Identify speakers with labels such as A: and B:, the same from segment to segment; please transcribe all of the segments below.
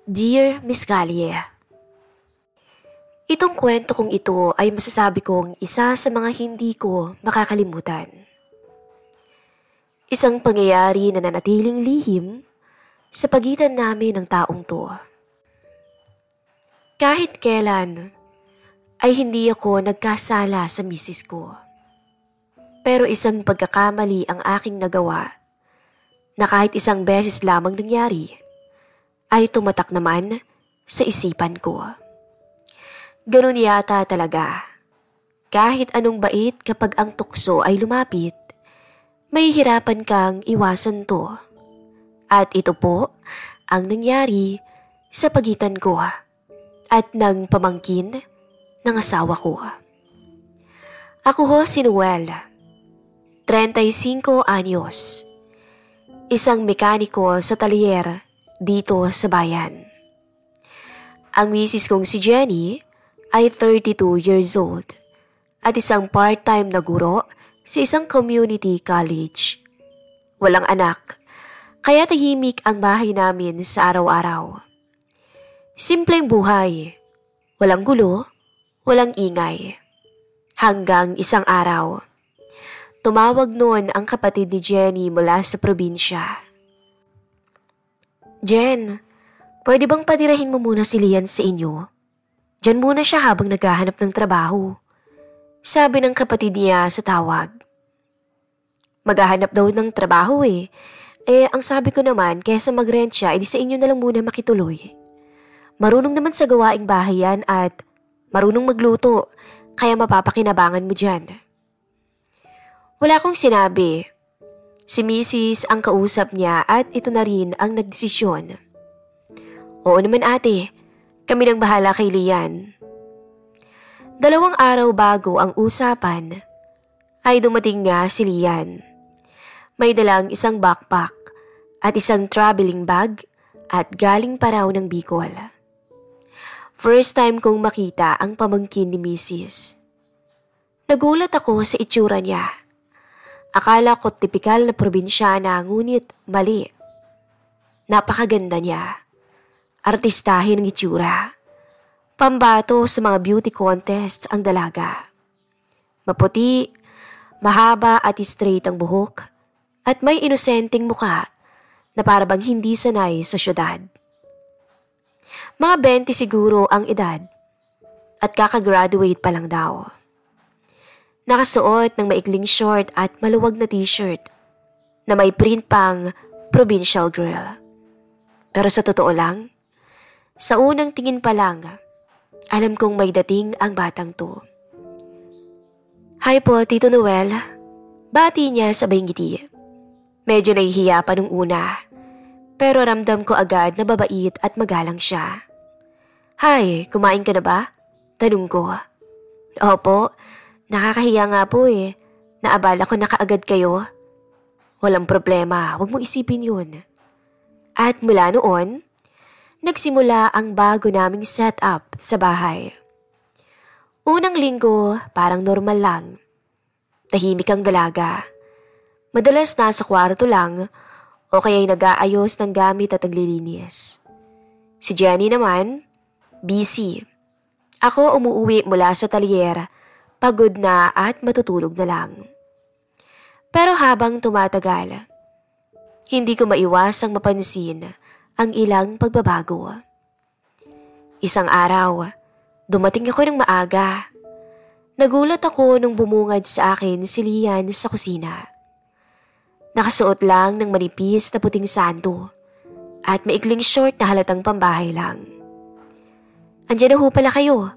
A: Dear Miss Gallie, itong kwento kong ito ay masasabi kong isa sa mga hindi ko makakalimutan. Isang pangyayari na nanatiling lihim sa pagitan namin ng taong to. Kahit kailan ay hindi ako nagkasala sa misis ko. Pero isang pagkakamali ang aking nagawa na kahit isang beses lamang nangyari ay tumatak naman sa isipan ko. Ganun yata talaga. Kahit anong bait kapag ang tukso ay lumapit, may hirapan kang iwasan to. At ito po ang nangyari sa pagitan ko at ng pamangkin ng asawa ko. Ako ho si Noel, 35 anyos, isang mekaniko sa talyer dito sa bayan. Ang misis kong si Jenny ay 32 years old at isang part-time na guro sa isang community college. Walang anak, kaya tahimik ang bahay namin sa araw-araw. Simpleng buhay, walang gulo, walang ingay. Hanggang isang araw, tumawag noon ang kapatid ni Jenny mula sa probinsya. Jen, pwede bang padirahin mo muna si Lian sa inyo? Diyan muna siya habang naghahanap ng trabaho. Sabi ng kapatid niya sa tawag. Maghahanap daw ng trabaho eh. Ang sabi ko naman, kesa mag-rent siya, edi sa inyo na lang muna makituloy. Marunong naman sa gawaing bahay yan at marunong magluto, kaya mapapakinabangan mo dyan. Wala akong sinabi. Si Mrs. ang kausap niya at ito na rin ang nagdesisyon. Oo naman ate, kami nang bahala kay Lian. 2 araw bago ang usapan, ay dumating nga si Lian. May dalang isang backpack at isang traveling bag at galing pa raw ng Bicol. First time kong makita ang pamangkin ni Mrs. Nagulat ako sa itsura niya. Akala ko tipikal na probinsyana ngunit mali. Napakaganda niya. Artistahin ng itsura. Pambato sa mga beauty contest ang dalaga. Maputi, mahaba at straight ang buhok at may inosenteng muka na parabang hindi sanay sa syudad. Mga 20 siguro ang edad at kakagraduate pa lang daw. Nakasuot ng maikling short at maluwag na t-shirt na may print pang provincial girl. Pero sa totoo lang, sa unang tingin pa lang, alam kong may dating ang batang to. Hi po, Tito Noel. Bati niya sabay ngiti. Medyo nahihiya pa nung una, pero ramdam ko agad na babait at magalang siya. Hi, kumain ka na ba? Tanong ko. Opo, nakakahiya nga po eh. Naabala ko na kaagad kayo. Walang problema, huwag mong isipin yun. At mula noon, nagsimula ang bago naming setup sa bahay. Unang linggo, parang normal lang. Tahimik ang dalaga. Madalas nasa kwarto lang o kaya'y nag-aayos ng gamit at naglilinis. Si Jenny naman, busy. Ako umuuwi mula sa talyer, pagod na at matutulog na lang. Pero habang tumatagal, hindi ko maiwasang mapansin ang ilang pagbabago. Isang araw, dumating ako ng maaga. Nagulat ako nung bumungad sa akin si Lian sa kusina. Nakasuot lang ng manipis na puting sando at maikling short na halatang pambahay lang. Andiyan na ho pala kayo,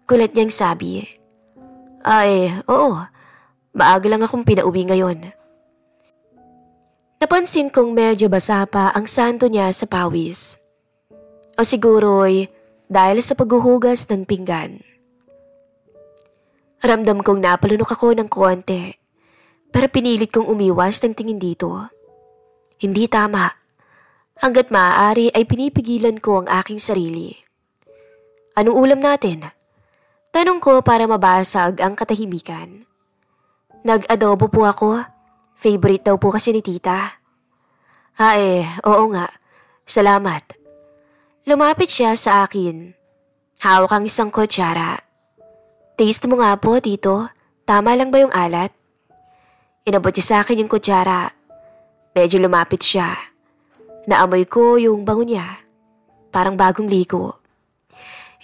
A: kulat niyang sabi. Ay, oo, maaga lang akong pinauwi ngayon. Napansin kong medyo basa pa ang santo niya sa pawis. O siguro'y dahil sa paghuhugas ng pinggan. Ramdam kong napalunok ako ng konti, pero pinilit kong umiwas ng tingin dito. Hindi tama. Hanggat maaari ay pinipigilan ko ang aking sarili. Anong ulam natin? Tanong ko para mabasag ang katahimikan. Nag-adobo po ako. Favorite daw po kasi ni tita. Oo nga. Salamat. Lumapit siya sa akin. Hawak ang isang kutsara. Taste mo nga po, tito. Tama lang ba yung alat? Inabot niya sa akin yung kutsara. Medyo lumapit siya. Naamoy ko yung bango niya. Parang bagong ligo.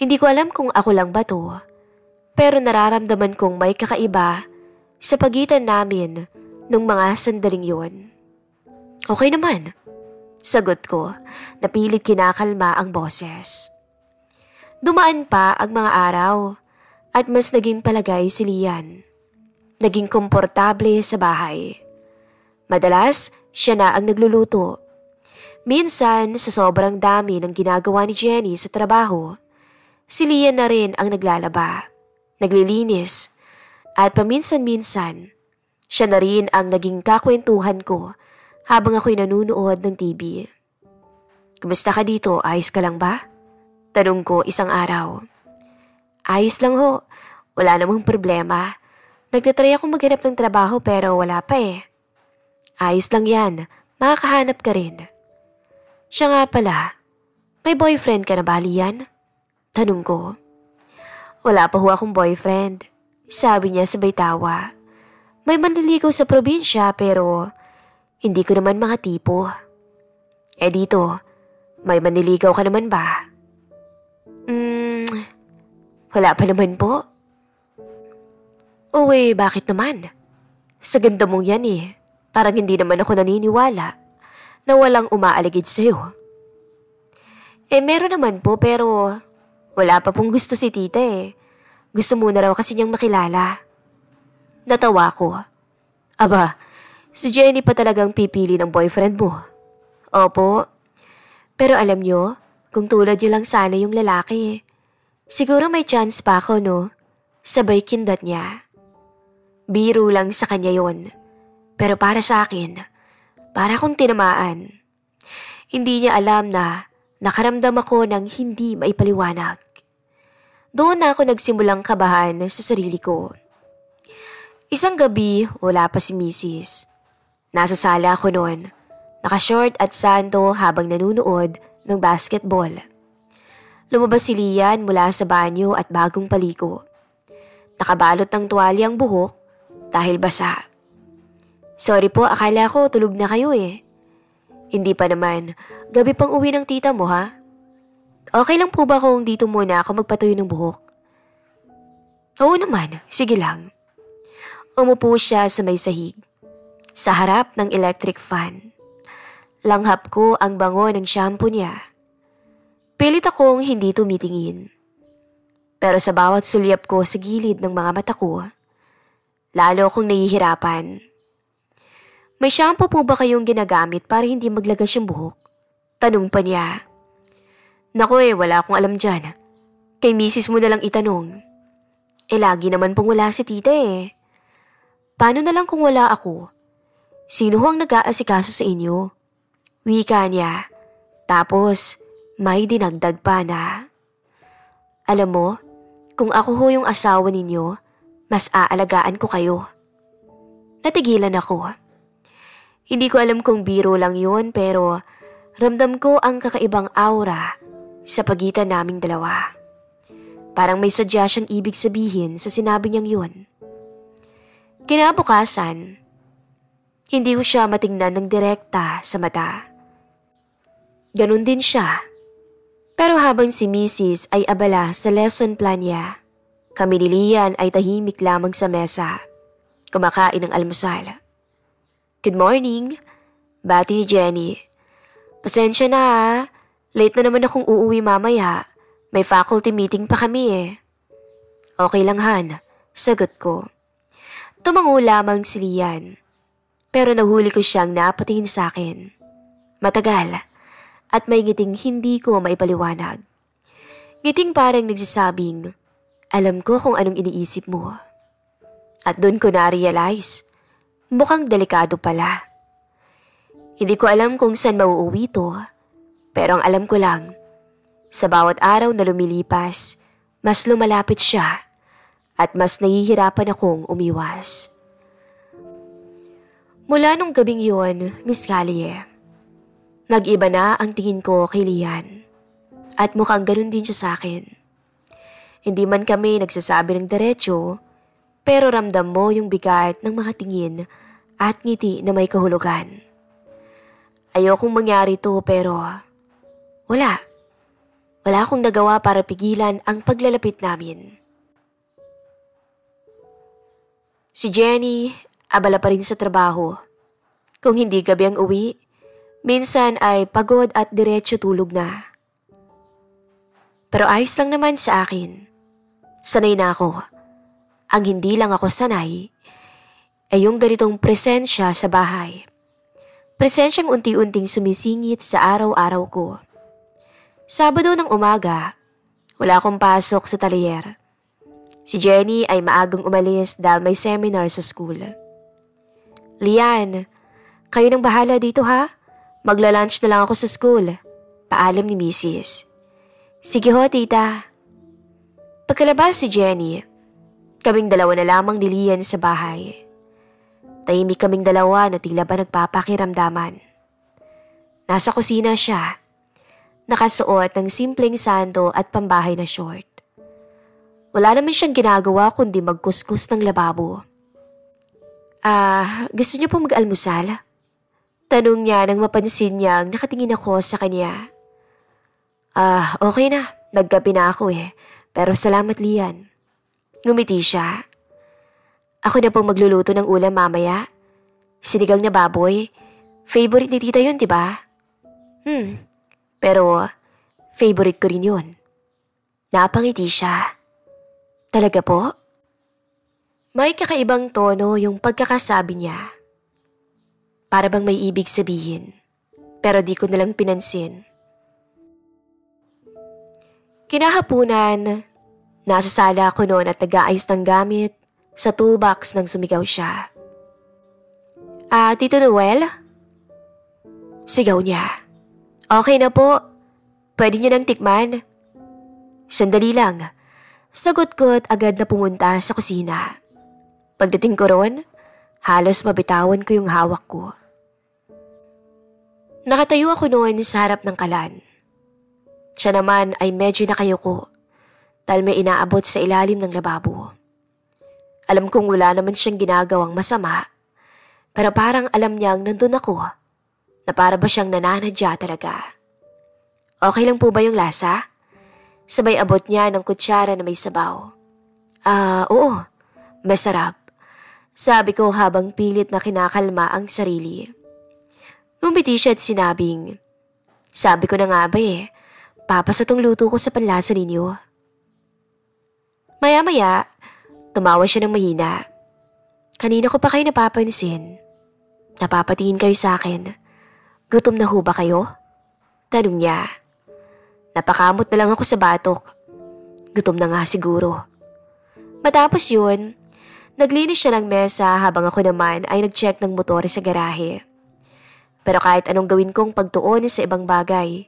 A: Hindi ko alam kung ako lang ba to. Pero nararamdaman kong may kakaiba sa pagitan namin nung mga sandaling yun. Okay naman. Sagot ko, napilit kinakalma ang boses. Dumaan pa ang mga araw at mas naging palagay si Lian. Naging komportable sa bahay. Madalas, siya na ang nagluluto. Minsan, sa sobrang dami ng ginagawa ni Jenny sa trabaho, si Lian na rin ang naglalaba, naglilinis, at paminsan-minsan, siya na rin ang naging kakwentuhan ko habang ako'y nanunood ng TV. Kumusta ka dito? Ayos ka lang ba? Tanong ko isang araw. Ayos lang ho. Wala namang problema. Nagtatry akong maghanap ng trabaho pero wala pa eh. Ayos lang yan. Makakahanap ka rin. Siya nga pala. May boyfriend ka na ba, Lian? Tanong ko. Wala pa ho akong boyfriend. Sabi niya sabay tawa. May manliligaw sa probinsya pero hindi ko naman mga tipo. Eh dito, may manliligaw ka naman ba? Wala pa naman po. Uy, bakit naman? Sa ganda mong yan eh. Parang hindi naman ako naniniwala na walang umaaligid sa'yo. Eh meron naman po pero wala pa pong gusto si tita eh. Gusto muna raw kasi niyang makilala. Natawa ko. Aba, si Jenny pa talagang pipili ng boyfriend mo. Opo. Pero alam niyo, kung tulad niyo lang sana yung lalaki, siguro may chance pa ako, no? Sabay kindat niya. Biro lang sa kanya yon. Pero para sa akin, para akong tinamaan. Hindi niya alam na nakaramdam ako ng hindi maipaliwanag. Doon na ako nagsimulang kabahan sa sarili ko. Isang gabi, wala pa si Mrs. Nasa sala ako noon, naka-short at sando habang nanunood ng basketball. Lumabas si Lian mula sa banyo at bagong paligo. Nakabalot ng tuwalya ang buhok dahil basa. Sorry po, akala ko tulog na kayo eh. Hindi pa naman, gabi pang uwi ng tita mo ha? Okay lang po ba kung dito muna ako magpatuyo ng buhok? Oo naman, sige lang. Umupo siya sa may sahig, sa harap ng electric fan. Langhap ko ang bango ng shampoo niya. Pilit akong hindi tumitingin. Pero sa bawat sulyap ko sa gilid ng mga mata ko, lalo akong nahihirapan. May shampoo po ba kayong ginagamit para hindi maglagas yung buhok? Tanong pa niya. Naku wala akong alam dyan. Kay misis mo na lang itanong. Lagi naman pong wala si tita eh. Paano na lang kung wala ako? Sino ho ang nag-aasikaso sa inyo? Wika niya. Tapos, may dinagdag pa na. Alam mo, kung ako ho yung asawa ninyo, mas aalagaan ko kayo. Natigilan ako. Hindi ko alam kung biro lang yun pero ramdam ko ang kakaibang aura sa pagitan naming dalawa. Parang may sadya siyang ibig sabihin sa sinabi niyang yun. Kinabukasan, hindi ko siya matingnan ng direkta sa mata. Ganun din siya. Pero habang si Mrs. ay abala sa lesson plan niya, kami ni Lian ay tahimik lamang sa mesa, kumakain ng almusal. Good morning, bati ni Jenny. Pasensya na ha, late na naman akong uuwi mamaya. May faculty meeting pa kami eh. Okay lang Han, sagot ko. Tumango lamang si Lian. Pero nahuli ko siyang napatingin sa akin. Matagal at may ngiting hindi ko maipaliwanag. Ngiting parang nagsasabing, alam ko kung anong iniisip mo. At doon ko na-realize, mukhang delikado pala. Hindi ko alam kung saan mauuwi to, pero ang alam ko lang, sa bawat araw na lumilipas, mas lumalapit siya at mas nahihirapan akong umiwas. Mula nung gabing yun, Miss Callie, nag-iba na ang tingin ko kay Lian. at mukhang ganun din siya sa akin. Hindi man kami nagsasabi ng diretsyo, pero ramdam mo yung bigat ng mga tingin at ngiti na may kahulugan. Ayokong mangyari to pero wala. Wala akong nagawa para pigilan ang paglalapit namin. Si Jenny, abala pa rin sa trabaho. Kung hindi gabi ang uwi, minsan ay pagod at diretso tulog na. Pero ayos lang naman sa akin. Sanay na ako. Ang hindi lang ako sanay ay yung ganitong presensya sa bahay. Presensyang unti-unting sumisingit sa araw-araw ko. Sabado ng umaga, wala akong pasok sa talyer. Si Jenny ay maagang umalis dahil may seminar sa school. Lian, kayo nang bahala dito ha? Magla-lunch na lang ako sa school. Paalam ni Mrs. Sige ho, tita. Pagkalabas si Jenny, kaming dalawa na lamang ni Lian sa bahay. Tahimik kaming dalawa na tila ba nagpapakiramdaman. Nasa kusina siya, nakasuot ng simpleng sando at pambahay na short. Wala naman siyang ginagawa kundi magkuskus ng lababo. Gusto niyo po mag-almusal? Tanong niya nang mapansin niyang nakatingin ako sa kanya. Okay na. Naggabi na ako Pero salamat, Lian. Ngumiti siya. Ako na pong magluluto ng ulam mamaya. Sinigang na baboy. Favorite ni tita yun, diba? Pero favorite ko rin yun. Napangiti siya. Talaga po? May kakaibang tono yung pagkakasabi niya. Para bang may ibig sabihin. Pero di ko nalang pinansin. Kinahapunan, nasa sala ako noon at nag-aayos ng gamit sa toolbox nang sumigaw siya. Tito Noel? Sigaw niya. Okay na po. Pwede niyo nang tikman. Sandali lang. Sagot ko at agad na pumunta sa kusina. Pagdating ko ron, halos mabitawan ko yung hawak ko. Nakatayo ako noon sa harap ng kalan. Siya naman ay medyo nakayuko dahil may inaabot sa ilalim ng lababo. Alam kong wala naman siyang ginagawang masama, pero parang alam niyang nandun ako na para ba siyang nananadya talaga. Okay lang po ba yung lasa? Sabay abot niya ng kutsara na may sabaw. Oo, masarap. Sabi ko habang pilit na kinakalma ang sarili. Ngumiti siya at sinabing, sabi ko na nga ba papasa tong luto ko sa panlasa ninyo. Maya-maya, tumawa siya ng mahina. Kanina ko pa kayo napapansin. Napapatingin kayo sa akin. Gutom na ho ba kayo? Tanong niya. Napakamot na lang ako sa batok. Gutom na nga siguro. Matapos yun, naglinis siya ng mesa habang ako naman ay nag-check ng motor sa garahe. Pero kahit anong gawin kong pagtuon sa ibang bagay,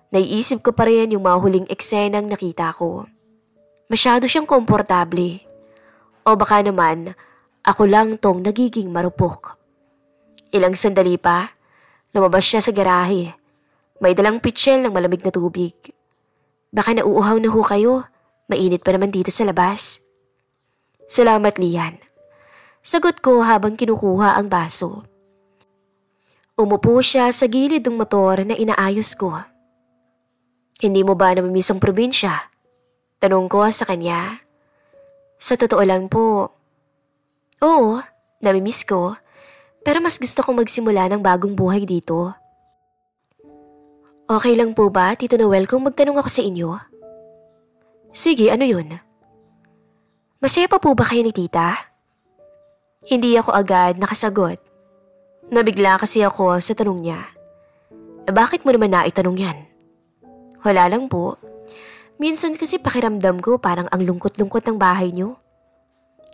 A: naiisip ko pa rin yung mga huling eksenang nakita ko. Masyado siyang komportable. O baka naman, ako lang tong nagiging marupok. Ilang sandali pa, lumabas siya sa garahe. May dalang pitsyel ng malamig na tubig. Baka nauuhaw na ho kayo. Mainit pa naman dito sa labas. Salamat, Lian. Sagot ko habang kinukuha ang baso. Umupo siya sa gilid ng motor na inaayos ko. Hindi mo ba namimiss ang probinsya? Tanong ko sa kanya. Sa totoo lang po. Oo, namimiss ko. Pero mas gusto kong magsimula ng bagong buhay dito. Okay lang po ba, Tito Noel, kung magtanong ako sa inyo? Sige, ano yun? Masaya pa po ba kayo ni tita? Hindi ako agad nakasagot. Nabigla kasi ako sa tanong niya. Bakit mo naman naitanong yan? Wala lang po. Minsan kasi pakiramdam ko parang ang lungkot-lungkot ng bahay niyo.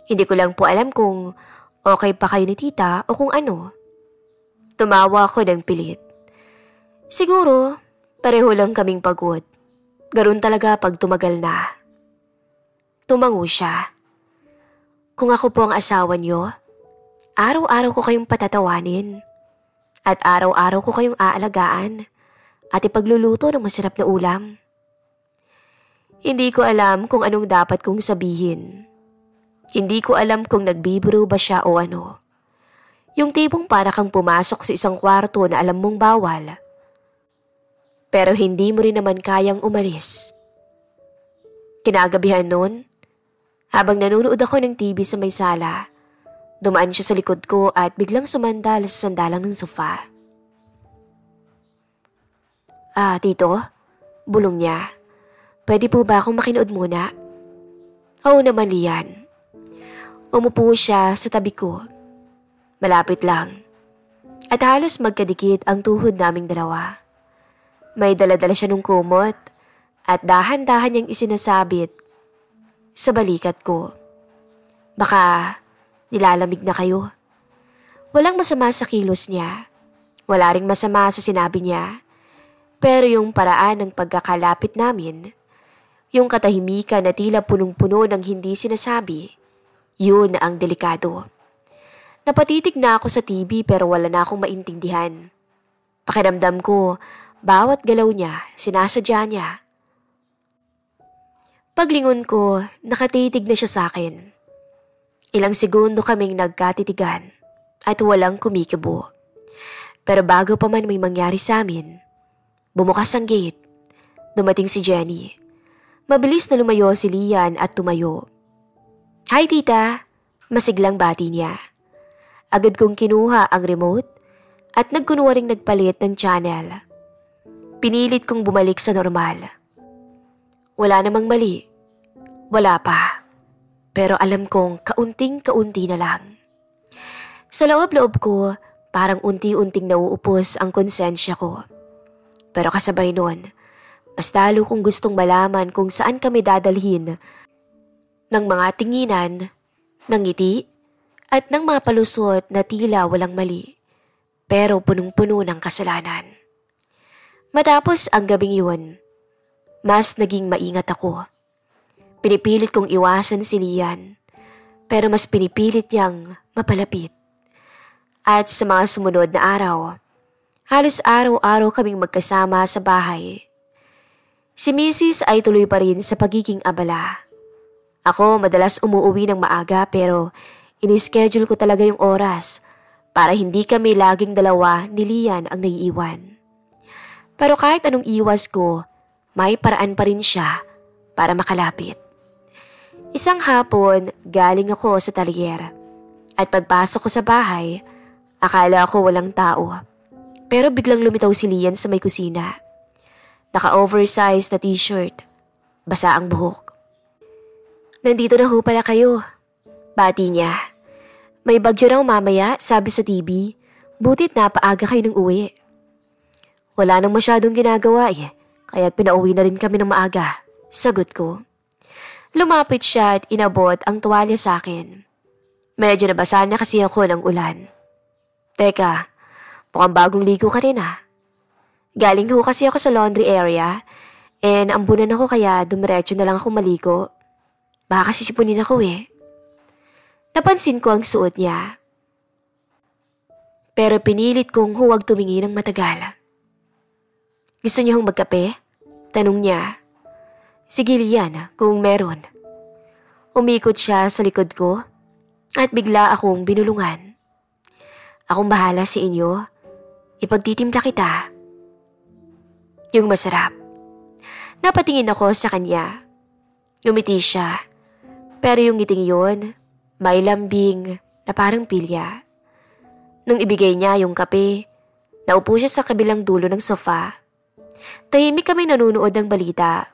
A: Hindi ko lang po alam kung okay pa kayo ni tita o kung ano. Tumawa ako ng pilit. Siguro, pareho lang kaming pagod. Ganon talaga pag tumagal na. Tumango siya. Kung ako po ang asawa niyo, araw-araw ko kayong patatawanin. At araw-araw ko kayong aalagaan at ipagluluto ng masarap na ulam. Hindi ko alam kung anong dapat kong sabihin. Hindi ko alam kung nagbibiro ba siya o ano. Yung tipong para kang pumasok sa isang kwarto na alam mong bawal. Pero hindi mo rin naman kayang umalis. Kinagabihan noon, habang nanonood ako ng TV sa may sala, dumaan siya sa likod ko at biglang sumandal sa sandalang ng sofa. Tito? Bulong niya. Pwede po ba akong makinood muna? Oo naman, Lian. Umupo siya sa tabi ko. Malapit lang. At halos magkadikit ang tuhod naming dalawa. May daladala siya ng kumot at dahan-dahan niyang isinasabit sa balikat ko. Baka nilalamig na kayo. Walang masama sa kilos niya. Wala ring masama sa sinabi niya. Pero yung paraan ng pagkakalapit namin, yung katahimikan na tila punong-puno ng hindi sinasabi, yun ang delikado. Napatitig na ako sa TV pero wala na akong maintindihan. Pakiramdam ko, bawat galaw niya, sinasadya niya. Paglingon ko, nakatitig na siya sa akin. Ilang segundo kaming nagkatitigan at walang kumikibo. Pero bago pa man may mangyari sa amin, bumukas ang gate. Dumating si Jenny. Mabilis na lumayo si Lian at tumayo. Hi tita, masiglang bati niya. Agad kong kinuha ang remote at nagkunwaring nagpalit ng channel. Pinilit kong bumalik sa normal. Wala namang mali. Wala pa. Pero alam kong kaunting-kaunti na lang. Sa loob-loob ko, parang unti-unting nauupos ang konsensya ko. Pero kasabay nun, mas lalo kong gustong malaman kung saan kami dadalhin ng mga tinginan, ng ngiti, at ng mga palusot na tila walang mali, pero punong-puno ng kasalanan. Matapos ang gabing yun, mas naging maingat ako. Pinipilit kong iwasan si Lian, pero mas pinipilit niyang mapalapit. At sa mga sumunod na araw, halos araw-araw kaming magkasama sa bahay. Si Mrs. ay tuloy pa rin sa pagiging abala. Ako madalas umuuwi ng maaga pero ini-schedule ko talaga yung oras para hindi kami laging dalawa ni Lian ang naiiwan. Pero kahit anong iwas ko, may paraan pa rin siya para makalapit. Isang hapon, galing ako sa talyer at pagpasok ko sa bahay, akala ko walang tao. Pero biglang lumitaw si Lian sa may kusina. Naka-oversized na t-shirt, basa ang buhok. Nandito na ho pala kayo. Bati niya. May bagyo raw mamaya, sabi sa TV. Butit napaaga kayo ng uwi. Wala nang masyadong ginagawa kaya pinauwi na rin kami ng maaga. Sagot ko. Lumapit siya at inabot ang tuwalya sa akin. Medyo nabasa na kasi ako ng ulan. Teka, mukhang bagong ligo ka rin Galing ho kasi ako sa laundry area and ambunan ako kaya dumiretso na lang ako maligo. Baka kasi sipunin ako Napansin ko ang suot niya. Pero pinilit kong huwag tumingin ng matagal. Gusto niyo hong magkape? Tanong niya. Sige Lian, kung meron. Umikot siya sa likod ko at bigla akong binulungan. Akong bahala sa inyo. Ipagtitimpla kita. Yung masarap. Napatingin ako sa kanya. Ngumiti siya. Pero yung ngiting yun, may lambing na parang pilya. Nung ibigay niya yung kape, naupo siya sa kabilang dulo ng sofa. Tahimik kami nanunood ng balita.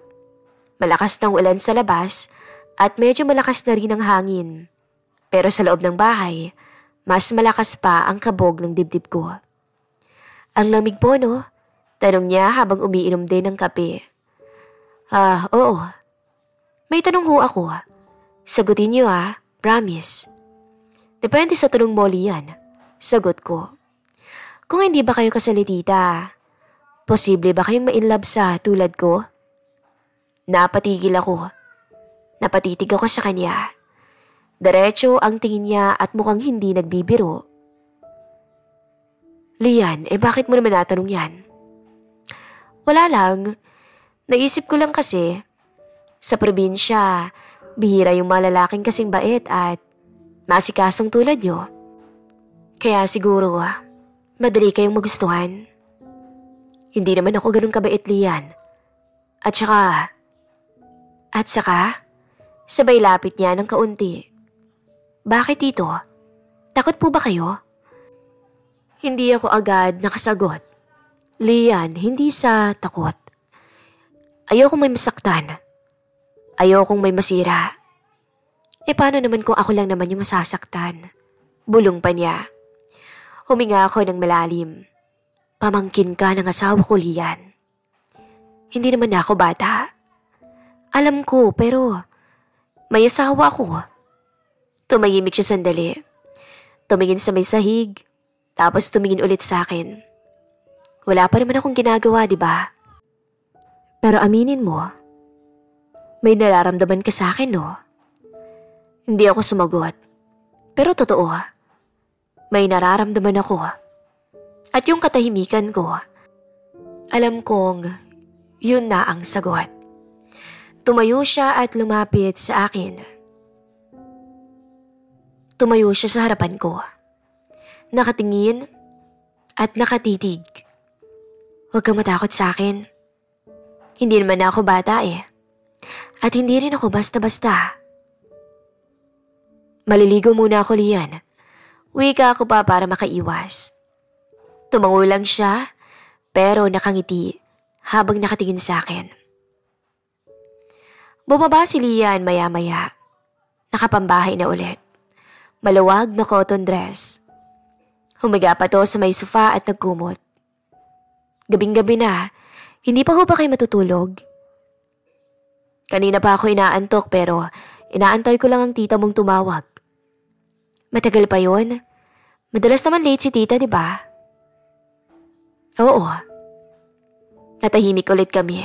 A: Malakas ng ulan sa labas at medyo malakas na rin ang hangin. Pero sa loob ng bahay, mas malakas pa ang kabog ng dibdib ko. Ang lamig po, no? Tanong niya habang umiinom din ng kape. Oo. May tanong ho ako. Sagutin niyo promise. Depende sa tanong mo, Lian. Sagot ko. Kung hindi ba kayo kasali tita, posible ba kayong ma-inlove sa tulad ko? Napatigil ako. Napatitig ako sa kanya. Diretso ang tingin niya at mukhang hindi nagbibiro. Lian, bakit mo naman natanong yan? Wala lang. Naisip ko lang kasi, Sa probinsya, bihira yung mga lalaking kasing bait at masikasong tulad nyo. Kaya siguro, madali kayong magustuhan. Hindi naman ako ganun kabait, Lian. At saka, sabay lapit niya ng kaunti. Bakit tito? Takot po ba kayo? Hindi ako agad nakasagot. Lian, hindi sa takot. Ayokong may masaktan. Ayokong may masira. Paano naman kung ako lang naman yung masasaktan? Bulong pa niya. Huminga ako ng malalim. Pamangkin ka ng asawa ko, Lian. Hindi naman ako bata. Alam ko, pero may asawa ako. Tumahimik siya sandali. Tumingin sa may sahig, tapos tumingin ulit sa akin. Wala pa naman akong ginagawa, di ba? Pero aminin mo, may nararamdaman ka sa akin, no? Hindi ako sumagot. Pero totoo, may nararamdaman ako. At yung katahimikan ko, alam kong yun na ang sagot. Tumayo siya at lumapit sa akin. Tumayo siya sa harapan ko. Nakatingin at nakatitig. Huwag kang matakot sa akin. Hindi naman ako bata eh. At hindi rin ako basta-basta. Maliligo muna ako, Lian. Wika ako pa para makaiwas. Tumango lang siya, pero nakangiti habang nakatingin sa akin. Bumaba si Lian maya-maya. Nakapambahay na ulit. Maluwag na cotton dress. Humiga pa to sa may sofa at nagkumot. Gabing-gabi na, hindi pa ho ba kayo matutulog? Kanina pa ako inaantok pero inaantay ko lang ang tita mong tumawag. Matagal pa yun? Madalas naman late si tita, di ba? Oo. Natahimik ulit kami.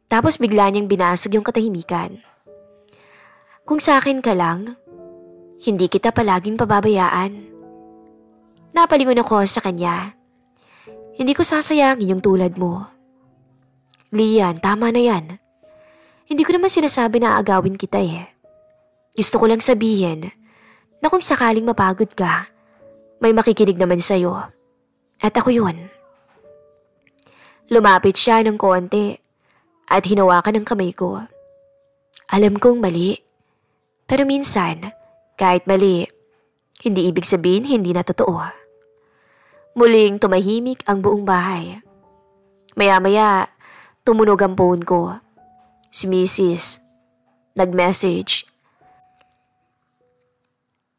A: Tapos bigla niyang binasag yung katahimikan. Kung sa akin ka lang, hindi kita palaging pababayaan. Napalingon ako sa kanya. Hindi ko sasayangin yung tulad mo. Lian, tama na yan. Hindi ko naman sinasabi na aagawin kita eh. Gusto ko lang sabihin na kung sakaling mapagod ka, may makikinig naman sa'yo. At ako yun. Lumapit siya ng konti at hinawakan ng kamay ko. Alam kong mali. Pero minsan, kahit mali, hindi ibig sabihin hindi na totoo. Muling tumahimik ang buong bahay. Maya-maya, tumunog ang phone ko. Si Mrs. Nag-message.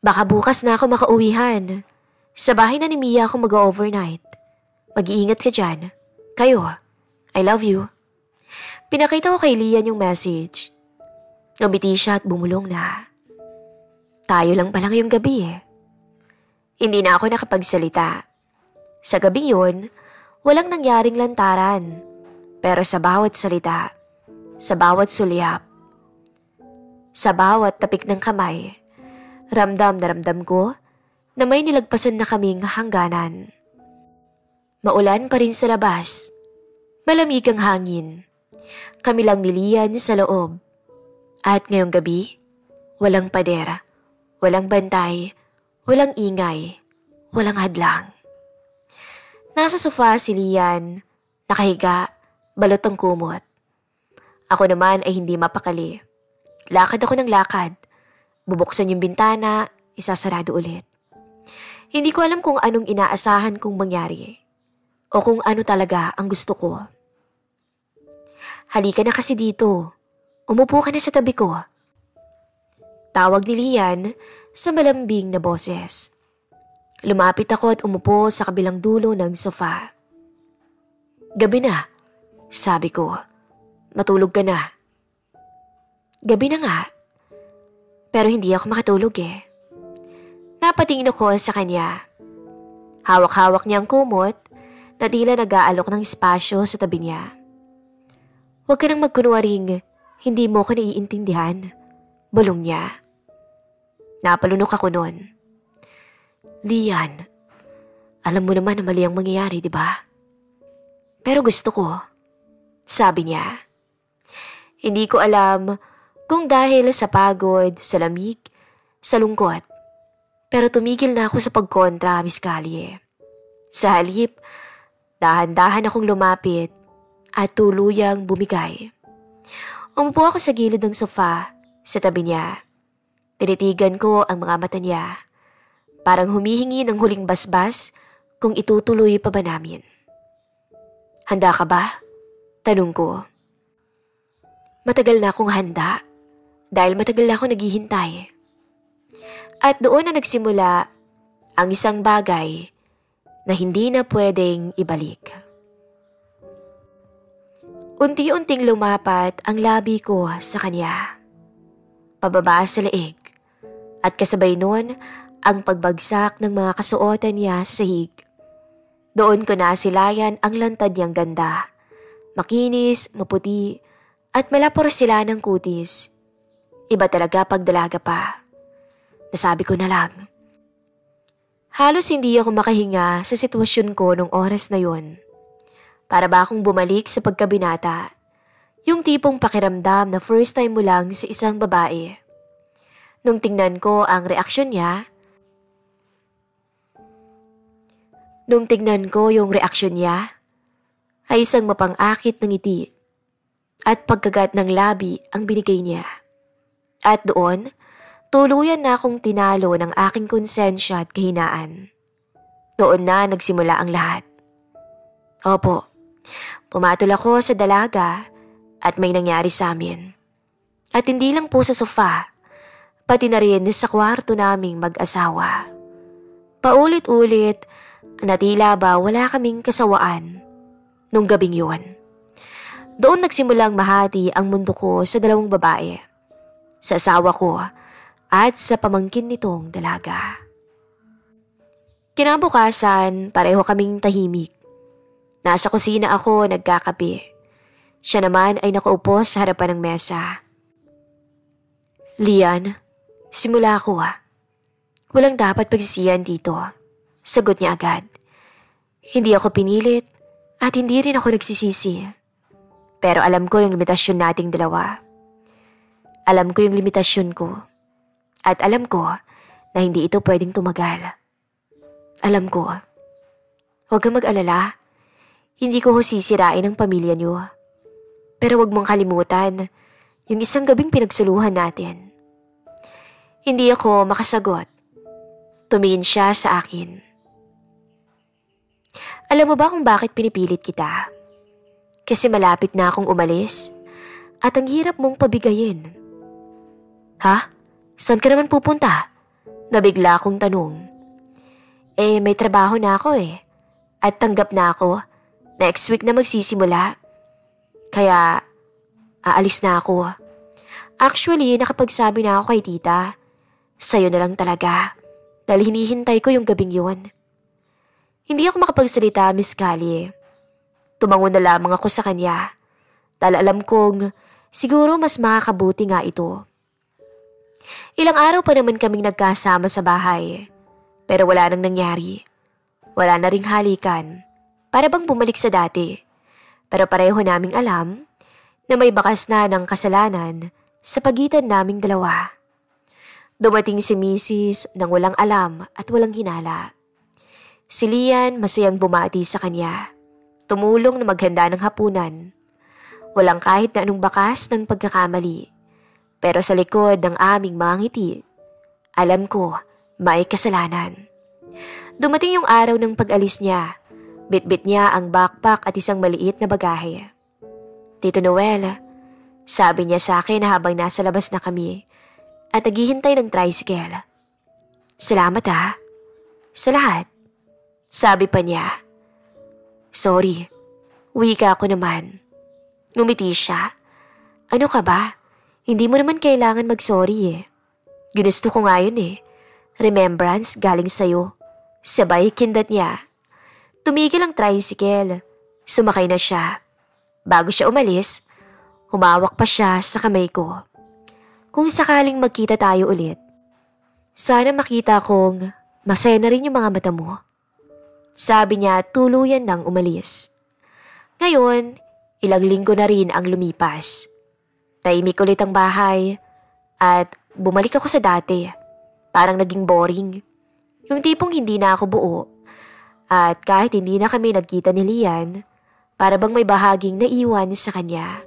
A: Baka bukas na ako makauwihan. Sa bahay na ni Mia ako mag-overnight. Mag-iingat ka dyan. Kayo, I love you. Pinakita ko kay Lian yung message. Ngumiti siya at bumulong na. Tayo lang pala ngayong gabi eh. Hindi na ako nakapagsalita. Sa gabi yun, walang nangyaring lantaran. Pero sa bawat salita, sa bawat sulyap, sa bawat tapik ng kamay, ramdam na ramdam ko na may nilagpasan na kaming hangganan. Maulan pa rin sa labas. Malamig ang hangin. Kami lang ni Lian sa loob. At ngayong gabi, walang padera, walang bantay, walang ingay, walang hadlang. Nasa sofa si Lian, nakahiga, balot ang kumot. Ako naman ay hindi mapakali. Lakad ako ng lakad. Bubuksan yung bintana, isasarado ulit. Hindi ko alam kung anong inaasahan kong mangyari o kung ano talaga ang gusto ko. Halika na kasi dito. Umupo ka na sa tabi ko. Tawag ni Lian sa malambing na boses. Lumapit ako at umupo sa kabilang dulo ng sofa. Gabi na, sabi ko. Matulog ka na. Gabi na nga. Pero hindi ako makatulog eh. Napatingin ako sa kanya. Hawak-hawak niya ang kumot na tila nag-aalok ng espasyo sa tabi niya. Huwag ka nang magkunwaring hindi mo ko naiintindihan. Bulong niya. Napalunok ako noon. Lian, alam mo naman na mali ang mangyayari, di ba? Pero gusto ko. Sabi niya. Hindi ko alam kung dahil sa pagod, sa lamig, sa lungkot. Pero tumigil na ako sa pagkontra, Miss Callie. Sa halip, dahan-dahan akong lumapit at tuluyang bumigay. Umupo ako sa gilid ng sofa, sa tabi niya. Tinitigan ko ang mga mata niya. Parang humihingi ng huling basbas kung itutuloy pa ba namin. Handa ka ba? Tanong ko. Matagal na akong handa dahil matagal na ako naghihintay. At doon na nagsimula ang isang bagay na hindi na pwedeng ibalik. Unti-unting lumapat ang labi ko sa kanya. Pababa sa leeg at kasabay noon ang pagbagsak ng mga kasuotan niya sa sahig. Doon ko nasilayan ang lantad niyang ganda. Makinis, maputi, at malapor sila ng kutis. Iba talaga pag dalaga pa. Nasabi ko na lang. Halos hindi ako makahinga sa sitwasyon ko nung oras na yon. Para ba akong bumalik sa pagkabinata? Yung tipong pakiramdam na first time mo lang sa isang babae. Nung tingnan ko ang reaksyon niya, ay isang mapang-akit ng ngiti at pagkagat ng labi ang binigay niya. At doon, tuluyan na akong tinalo ng aking konsensya at kahinaan. Doon na nagsimula ang lahat. Opo, pumatol ako sa dalaga at may nangyari sa amin. At hindi lang po sa sofa, pati na rin sa kwarto naming mag-asawa. Paulit-ulit na tila ba wala kaming kasawaan nung gabing yun. Doon nagsimulang mahati ang mundo ko sa dalawang babae, sa asawa ko at sa pamangkin nitong dalaga. Kinabukasan, pareho kaming tahimik. Nasa kusina ako nagkakape. Siya naman ay nakaupo sa harapan ng mesa. Lian, simula ako . Walang dapat pagsisiyan dito. Sagot niya agad. Hindi ako pinilit at hindi rin ako nagsisisi. Pero alam ko yung limitasyon nating dalawa. Alam ko yung limitasyon ko. At alam ko na hindi ito pwedeng tumagal. Alam ko. Huwag kang mag-alala. Hindi ko sisirain ang pamilya niyo. Pero huwag mong kalimutan yung isang gabing pinagsuluhan natin. Hindi ako makasagot. Tumingin siya sa akin. Alam mo ba kung bakit pinipilit kita? Kasi malapit na akong umalis at ang hirap mong pabigayin. Ha? Saan ka naman pupunta? Nabigla akong tanong. May trabaho na ako at tanggap na ako. Next week na magsisimula. Kaya, aalis na ako. Actually, nakapagsabi na ako kay tita. Sa'yo na lang talaga. Dahil hinihintay ko yung gabing yun. Hindi ako makapagsalita, Miss Callie. Tumango na lamang ako sa kanya. Dahil alam kong siguro mas makakabuti nga ito. Ilang araw pa naman kaming nagkasama sa bahay. Pero wala nang nangyari. Wala na ring halikan. Para bang bumalik sa dati. Pero pareho naming alam na may bakas na ng kasalanan sa pagitan naming dalawa. Dumating si Mrs. nang walang alam at walang hinala. Si Lian masayang bumati sa kanya. Tumulong na maghanda ng hapunan. Walang kahit na anong bakas ng pagkakamali. Pero sa likod ng aming mga ngiti, alam ko may kasalanan. Dumating yung araw ng pag-alis niya. Bitbit niya ang backpack at isang maliit na bagahe. Tito Noel, sabi niya sa akin habang nasa labas na kami at naghihintay ng tricycle. Salamat sa lahat. Sabi pa niya. Sorry, wika ako naman. Ngumiti siya. Ano ka ba? Hindi mo naman kailangan mag-sorry Ginusto ko nga yun Remembrance galing sa'yo. Sabay kindat niya. Tumigil ang tricycle. Sumakay na siya. Bago siya umalis, humawak pa siya sa kamay ko. Kung sakaling magkita tayo ulit, sana makita kong masaya na rin yung mga mata mo. Sabi niya tuluyan nang umalis. Ngayon, ilang linggo na rin ang lumipas. Tahimik ulit ang bahay at bumalik ako sa dati. Parang naging boring. Yung tipong hindi na ako buo. At kahit hindi na kami nagkita ni Lian, para bang may bahaging naiwan sa kanya.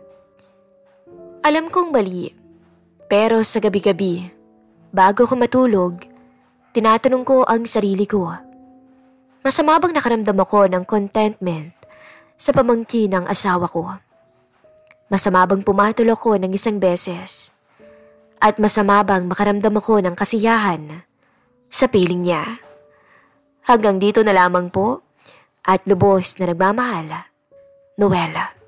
A: Alam kong mali, pero sa gabi-gabi, bago ako matulog, tinatanong ko ang sarili ko. Masama bang nakaramdam ako ng contentment sa pamangkin ng asawa ko? Masama bang pumatol ako ng isang beses? At masama bang makaramdam ako ng kasiyahan sa piling niya? Hanggang dito na lamang po at lubos na nagmamahal, Noela.